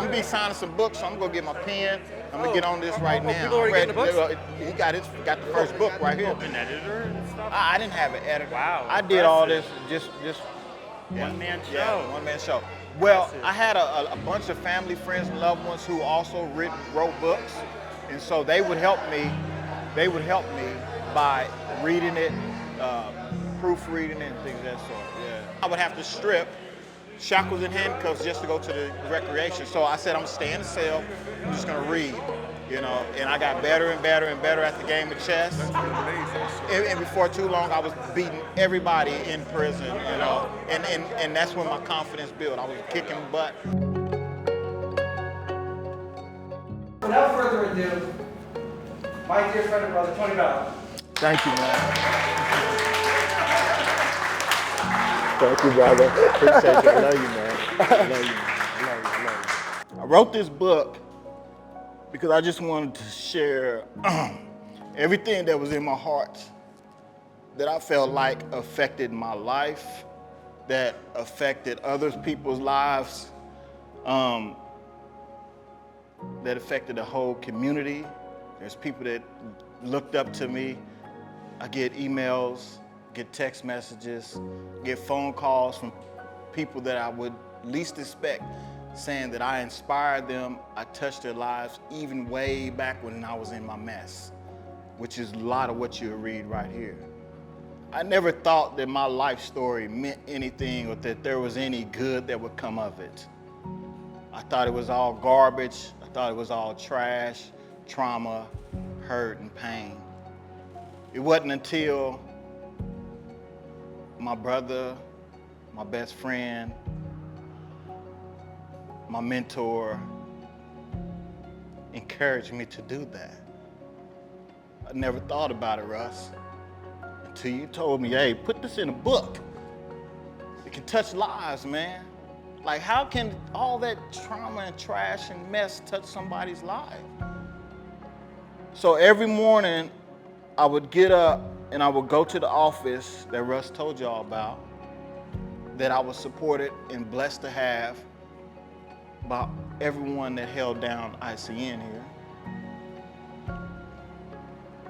I'm gonna be signing some books, so I'm gonna get my pen. I'm gonna get on this right now. People already getting the books? He got the first book right here. An editor and stuff? I didn't have an editor. Wow, I did all this impressive. just One-man show. Yeah, one-man show. Well, Impressive. I had a bunch of family, friends, and loved ones who also wrote books, and so they would help me. They would help me by reading it, proofreading it, and things of that sort. Yeah. I would have to strip, shackles and handcuffs, just to go to the recreation. So I said, I'm gonna stay in the cell. I'm just gonna read, you know. And I got better and better and better at the game of chess. And before too long, I was beating everybody in prison, you know. And that's when my confidence built. I was kicking butt. Without further ado, my dear friend and brother, Tony Ballard. Thank you, man. Thank you, brother. Appreciate you. I love you, man. I love you, man. I love you. I wrote this book because I just wanted to share everything that was in my heart that I felt like affected my life, that affected other people's lives, that affected the whole community. There's people that looked up to me. I get emails, get text messages, get phone calls from people that I would least expect, saying that I inspired them, I touched their lives, even way back when I was in my mess, which is a lot of what you'll read right here. I never thought that my life story meant anything or that there was any good that would come of it. I thought it was all garbage. I thought it was all trash, trauma, hurt, and pain. It wasn't until my brother, my best friend, my mentor encouraged me to do that. I never thought about it, Russ, until you told me, hey, put this in a book. It can touch lives, man. Like, how can all that trauma and trash and mess touch somebody's life? So every morning, I would get up and I would go to the office that Russ told y'all about, that I was supported and blessed to have by everyone that held down ICN here.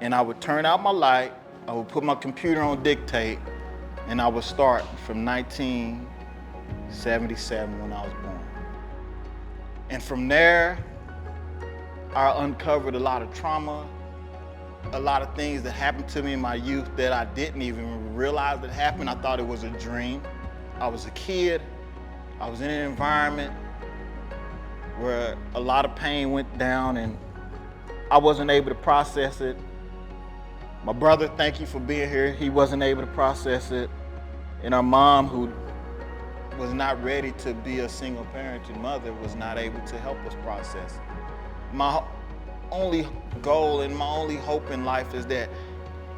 And I would turn out my light, I would put my computer on dictate, and I would start from 1977 when I was born. And from there, I uncovered a lot of trauma, a lot of things that happened to me in my youth that I didn't even realize that happened. I thought it was a dream. I was a kid, I was in an environment where a lot of pain went down and I wasn't able to process it. My brother, thank you for being here, he wasn't able to process it. And our mom, who was not ready to be a single parenting mother, was not able to help us process it. My only goal and my only hope in life is that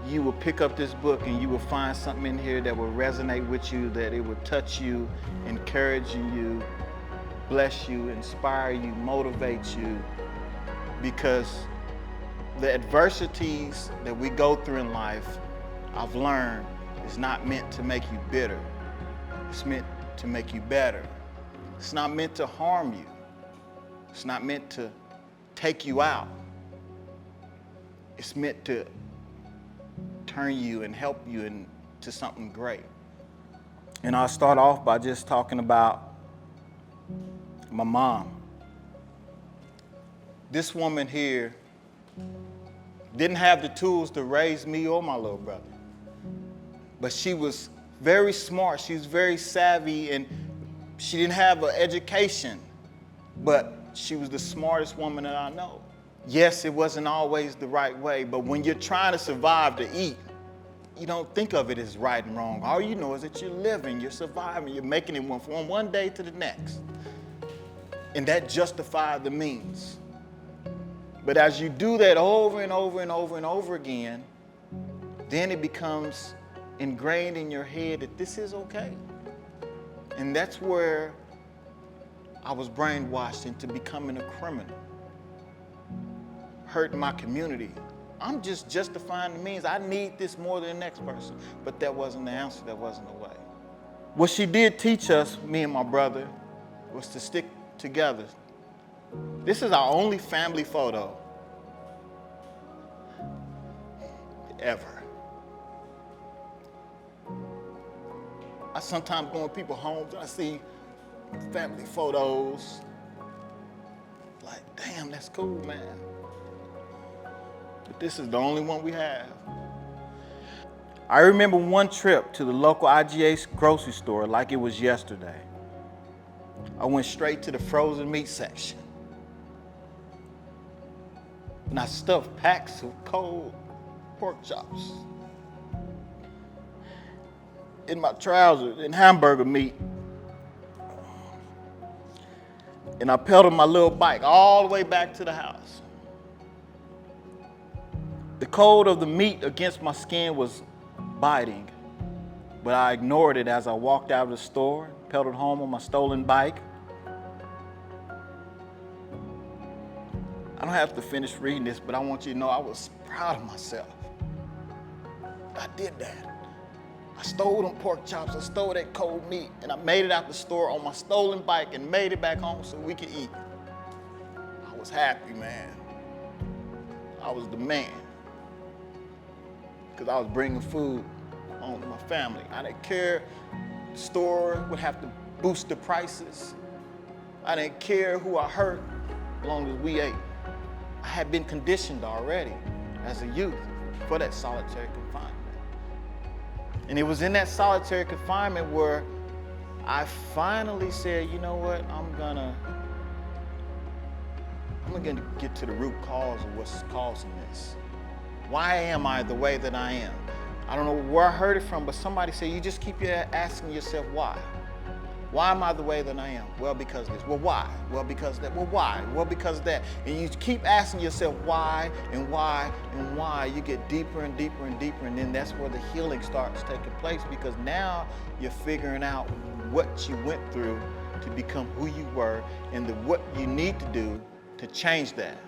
you will pick up this book and you will find something in here that will resonate with you, that it will touch you, encourage you, bless you, inspire you, motivate you, because the adversities that we go through in life, I've learned, is not meant to make you bitter. It's meant to make you better. It's not meant to harm you. It's not meant to take you out. It's meant to turn you and help you into something great. And I'll start off by just talking about my mom. This woman here didn't have the tools to raise me or my little brother, but she was very smart, she was very savvy, and she didn't have an education, but she was the smartest woman that I know. Yes, it wasn't always the right way, but when you're trying to survive to eat, you don't think of it as right and wrong. All you know is that you're living, you're surviving, you're making it from one day to the next. And that justified the means. But as you do that over and over and over and over again, then it becomes ingrained in your head that this is okay. And that's where I was brainwashed into becoming a criminal, hurting my community. I'm just justifying the means. I need this more than the next person. But that wasn't the answer, that wasn't the way. What she did teach us, me and my brother, was to stick together, This is our only family photo ever. I sometimes go in people's homes and I see family photos. Like, damn, that's cool, man. But this is the only one we have. I remember one trip to the local IGA grocery store like it was yesterday. I went straight to the frozen meat section. And I stuffed packs of cold pork chops in my trousers and hamburger meat. And I pedaled my little bike all the way back to the house. The cold of the meat against my skin was biting, but I ignored it as I walked out of the store, pedaled home on my stolen bike. I don't have to finish reading this, but I want you to know I was proud of myself. I did that. I stole them pork chops, I stole that cold meat, and I made it out the store on my stolen bike and made it back home so we could eat. I was happy, man. I was the man. Because I was bringing food home to my family. I didn't care the store would have to boost the prices. I didn't care who I hurt as long as we ate. I had been conditioned already as a youth for that solitary confinement. And it was in that solitary confinement where I finally said, you know what, I'm gonna get to the root cause of what's causing this. Why am I the way that I am? I don't know where I heard it from, but somebody said, you just keep asking yourself why. Why am I the way that I am? Well, because this. Well, why? Well, because that. Well, why? Well, because that. And you keep asking yourself why and why and why. You get deeper and deeper and deeper, and then that's where the healing starts taking place, because now you're figuring out what you went through to become who you were and what you need to do to change that.